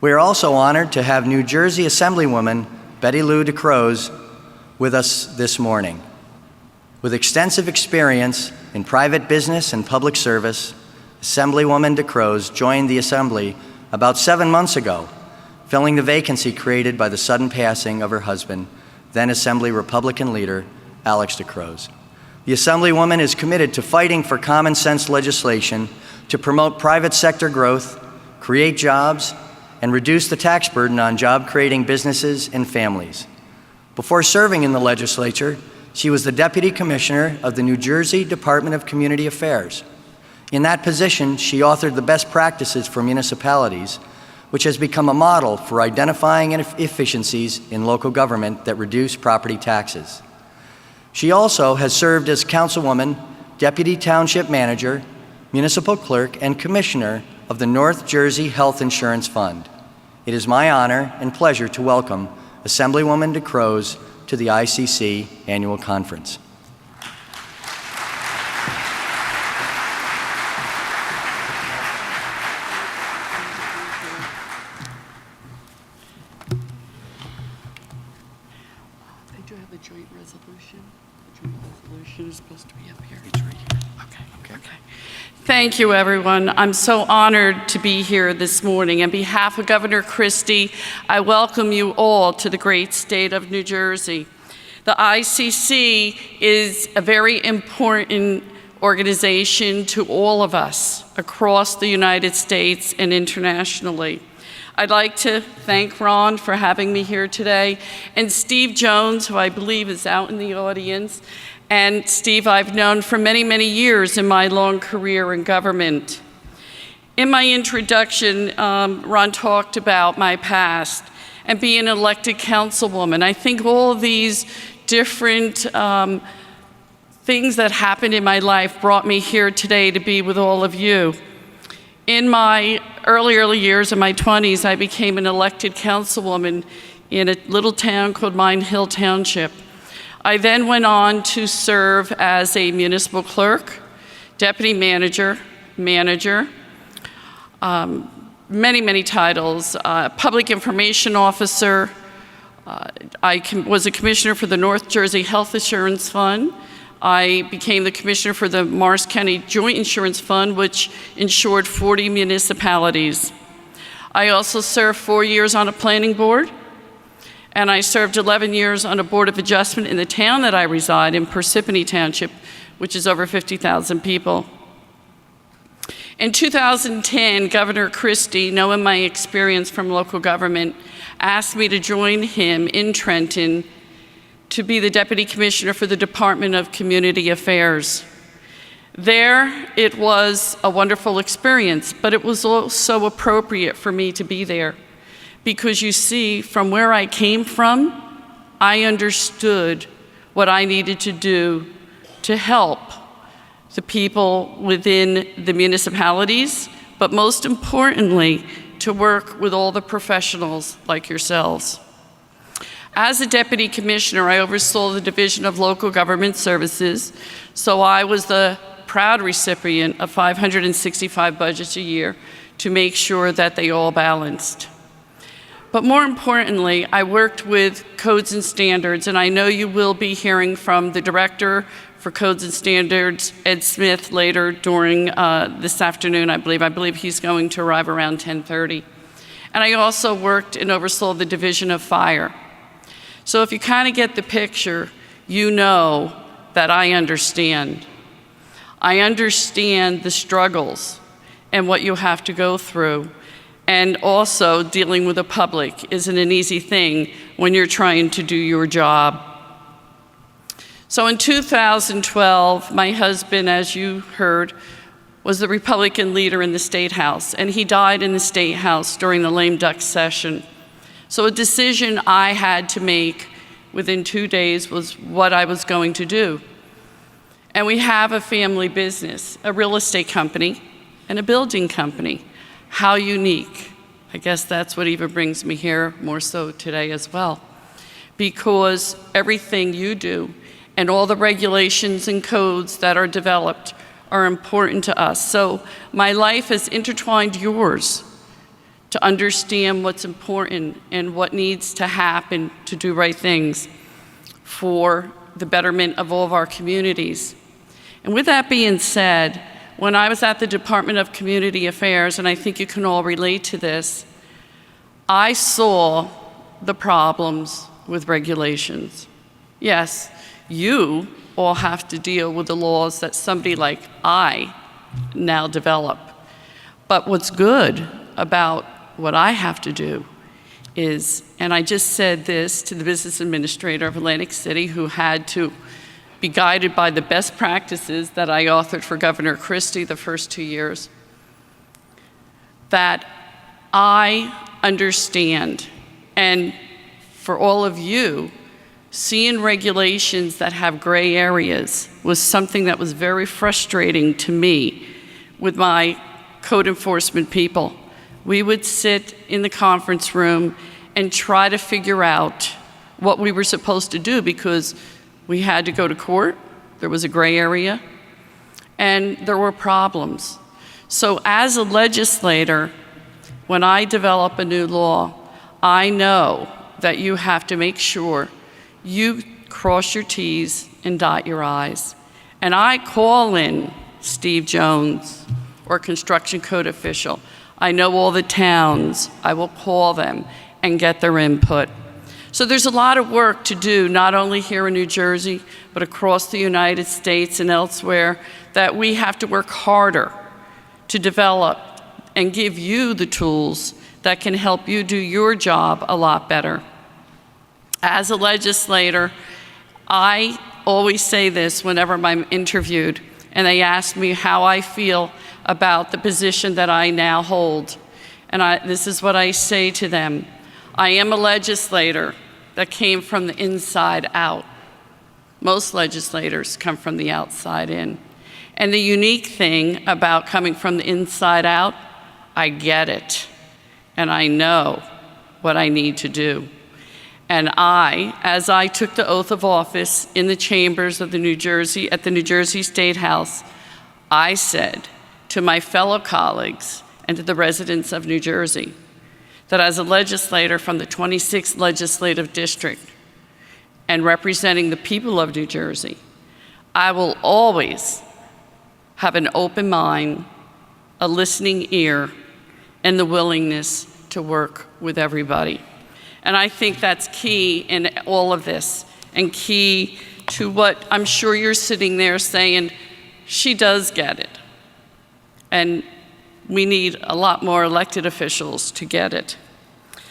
We are also honored to have New Jersey Assemblywoman BettyLou DeCroce with us this morning. With extensive experience in private business and public service, Assemblywoman DeCroce joined the Assembly about 7 months ago, filling the vacancy created by the sudden passing of her husband, then Assembly Republican leader Alex DeCroce. The Assemblywoman is committed to fighting for common sense legislation to promote private sector growth, create jobs, and reduce the tax burden on job-creating businesses and families. Before serving in the legislature, she was the Deputy Commissioner of the New Jersey Department of Community Affairs. In that position, she authored the best practices for municipalities, which has become a model for identifying inefficiencies in local government that reduce property taxes. She also has served as Councilwoman, Deputy Township Manager, Municipal Clerk, and Commissioner of the North Jersey Health Insurance Fund. It is my honor and pleasure to welcome Assemblywoman DeCroce to the ICC Annual Conference. I do have a joint resolution. The joint resolution is supposed to be up here. It's right here. Okay. Thank you, everyone. I'm so honored to be here this morning. On behalf of Governor Christie, I welcome you all to the great state of New Jersey. The ICC is a very important organization to all of us across the United States and internationally. I'd like to thank Ron for having me here today, and Steve Jones, who I believe is out in the audience. And Steve, I've known for many, many years in my long career in government. In my introduction, Ron talked about my past and being an elected councilwoman. I think all of these different things that happened in my life brought me here today to be with all of you. In my early years, in my 20s, I became an elected councilwoman in a little town called Mine Hill Township. I then went on to serve as a municipal clerk, deputy manager, many titles, public information officer. I was a commissioner for the North Jersey Health Insurance Fund. I became the commissioner for the Morris County Joint Insurance Fund, which insured 40 municipalities. I also served 4 years on a planning board, and I served 11 years on a board of adjustment in the town that I reside in, Parsippany Township, which is over 50,000 people. In 2010, Governor Christie, knowing my experience from local government, asked me to join him in Trenton to be the Deputy Commissioner for the Department of Community Affairs. There, it was a wonderful experience, but it was also appropriate for me to be there. Because you see, from where I came from, I understood what I needed to do to help the people within the municipalities, but most importantly, to work with all the professionals like yourselves. As a deputy commissioner, I oversaw the Division of Local Government Services, so I was the proud recipient of 565 budgets a year to make sure that they all balanced. But more importantly, I worked with codes and standards, and I know you will be hearing from the Director for Codes and Standards, Ed Smith, later during this afternoon, I believe. I believe he's going to arrive around 10:30. And I also worked and oversaw the Division of Fire. So if you kind of get the picture, you know that I understand. I understand the struggles and what you have to go through. And also, dealing with the public isn't an easy thing when you're trying to do your job. So in 2012, my husband, as you heard, was the Republican leader in the State House, and he died in the State House during the lame duck session. So a decision I had to make within 2 days was what I was going to do. And we have a family business, a real estate company, and a building company. How unique. I guess that's what even brings me here more so today as well. Because everything you do and all the regulations and codes that are developed are important to us. So my life has intertwined yours to understand what's important and what needs to happen to do right things for the betterment of all of our communities. And with that being said, when I was at the Department of Community Affairs, and I think you can all relate to this, I saw the problems with regulations. Yes, you all have to deal with the laws that somebody like I now develop. But what's good about what I have to do is, and I just said this to the business administrator of Atlantic City, who had to be guided by the best practices that I authored for Governor Christie the first 2 years, that I understand, and for all of you, seeing regulations that have gray areas was something that was very frustrating to me with my code enforcement people. We would sit in the conference room and try to figure out what we were supposed to do because we had to go to court, there was a gray area, and there were problems. So as a legislator, when I develop a new law, I know that you have to make sure you cross your T's and dot your I's. And I call in Steve Jones or construction code official. I know all the towns. I will call them and get their input. So there's a lot of work to do, not only here in New Jersey, but across the United States and elsewhere, that we have to work harder to develop and give you the tools that can help you do your job a lot better. As a legislator, I always say this whenever I'm interviewed, and they ask me how I feel about the position that I now hold. And this is what I say to them. I am a legislator that came from the inside out. Most legislators come from the outside in. And the unique thing about coming from the inside out, I get it. And I know what I need to do. And as I took the oath of office in the chambers of the New Jersey, at the New Jersey State House, I said to my fellow colleagues and to the residents of New Jersey that as a legislator from the 26th Legislative District and representing the people of New Jersey, I will always have an open mind, a listening ear, and the willingness to work with everybody. And I think that's key in all of this, and key to what I'm sure you're sitting there saying, she does get it. And we need a lot more elected officials to get it.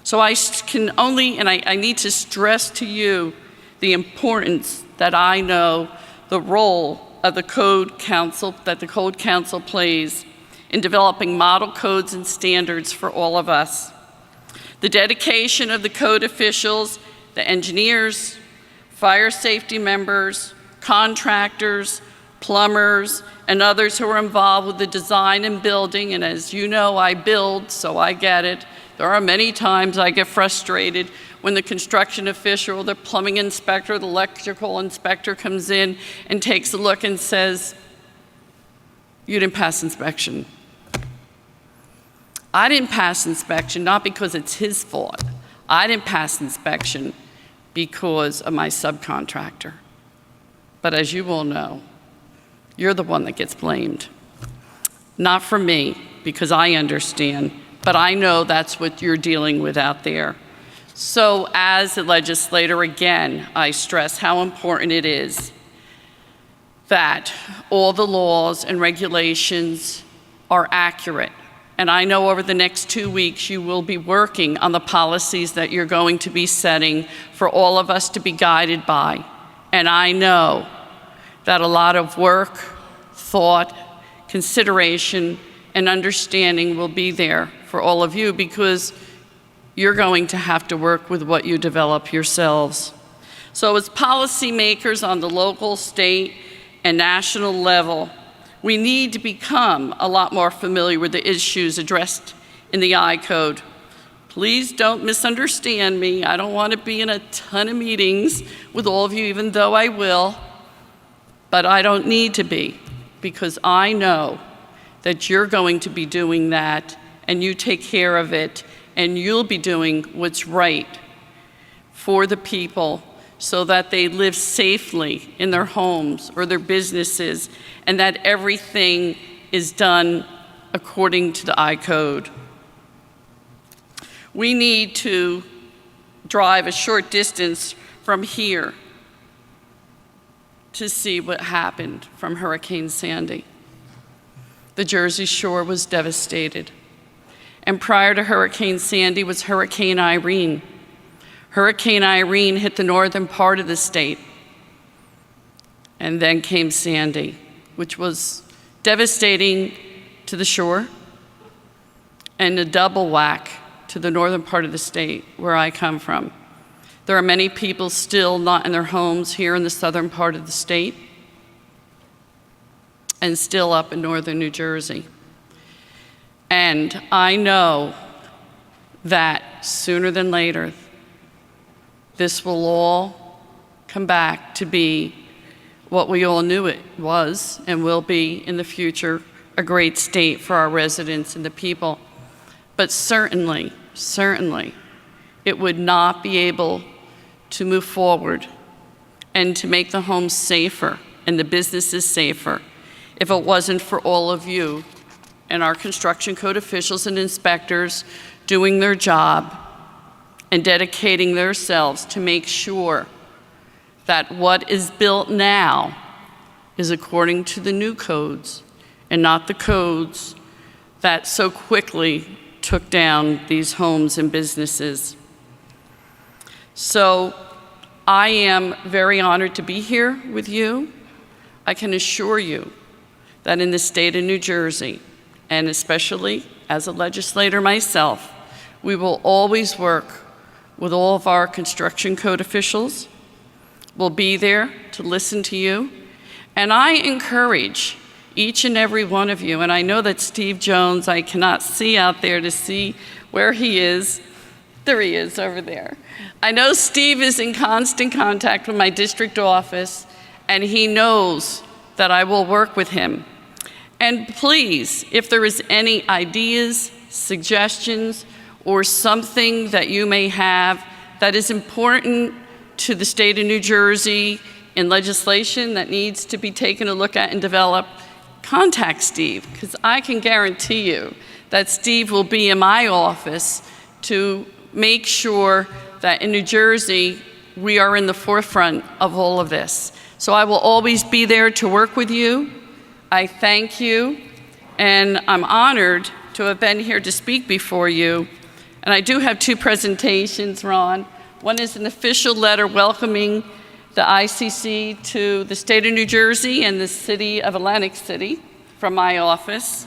So I can only, and I need to stress to you the importance that I know the role of the Code Council, that the Code Council plays in developing model codes and standards for all of us. The dedication of the code officials, the engineers, fire safety members, contractors, plumbers, and others who are involved with the design and building, and as you know, I build, so I get it. There are many times I get frustrated when the construction official, the plumbing inspector, the electrical inspector comes in and takes a look and says, you didn't pass inspection. I didn't pass inspection, not because it's his fault. I didn't pass inspection because of my subcontractor. But as you all know, you're the one that gets blamed. Not for me, because I understand, but I know that's what you're dealing with out there. So as a legislator, again, I stress how important it is that all the laws and regulations are accurate. And I know over the next 2 weeks, you will be working on the policies that you're going to be setting for all of us to be guided by. And I know that a lot of work, thought, consideration, and understanding will be there for all of you because you're going to have to work with what you develop yourselves. So as policymakers on the local, state, and national level, we need to become a lot more familiar with the issues addressed in the I-Code. Please don't misunderstand me. I don't want to be in a ton of meetings with all of you, even though I will, but I don't need to be, because I know that you're going to be doing that, and you take care of it, and you'll be doing what's right for the people so that they live safely in their homes or their businesses, and that everything is done according to the I-Code. We need to drive a short distance from here to see what happened from Hurricane Sandy. The Jersey Shore was devastated. And prior to Hurricane Sandy was Hurricane Irene. Hurricane Irene hit the northern part of the state. And then came Sandy, which was devastating to the shore and a double whack to the northern part of the state where I come from. There are many people still not in their homes here in the southern part of the state and still up in northern New Jersey. And I know that sooner than later, this will all come back to be what we all knew it was and will be in the future, a great state for our residents and the people. But certainly, it would not be able to move forward and to make the homes safer and the businesses safer if it wasn't for all of you and our construction code officials and inspectors doing their job and dedicating themselves to make sure that what is built now is according to the new codes and not the codes that so quickly took down these homes and businesses. So I am very honored to be here with you. I can assure you that in the state of New Jersey, and especially as a legislator myself, we will always work with all of our construction code officials. We'll be there to listen to you. And I encourage each and every one of you, and I know that Steve Jones, I cannot see out there to see where he is. There he is over there. I know Steve is in constant contact with my district office, and he knows that I will work with him. And please, if there is any ideas, suggestions, or something that you may have that is important to the state of New Jersey in legislation that needs to be taken a look at and developed, contact Steve, because I can guarantee you that Steve will be in my office to make sure that in New Jersey, we are in the forefront of all of this. So I will always be there to work with you. I thank you, and I'm honored to have been here to speak before you. And I do have two presentations, Ron. One is an official letter welcoming the ICC to the state of New Jersey and the city of Atlantic City from my office.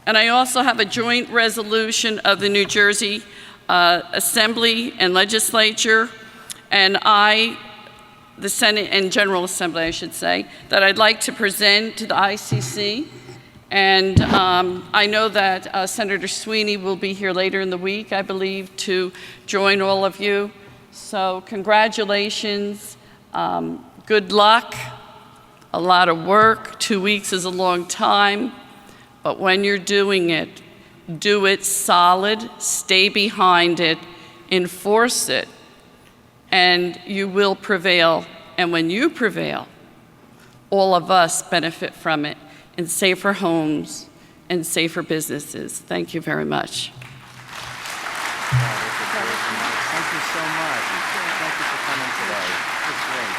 And I also have a joint resolution of the New Jersey Assembly and Legislature, and the Senate and General Assembly, I should say, that I'd like to present to the ICC. And I know that Senator Sweeney will be here later in the week, I believe, to join all of you. So congratulations, good luck, a lot of work. 2 weeks is a long time, but when you're doing it, do it solid, stay behind it, enforce it, and you will prevail. And when you prevail, all of us benefit from it in safer homes and safer businesses. Thank you very much. Thank you so much. Thank you for coming today. It's great.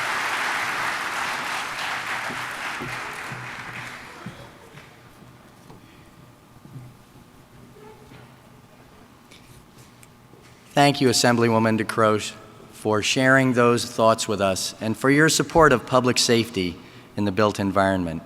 Thank you, Assemblywoman DeCroce, for sharing those thoughts with us and for your support of public safety in the built environment.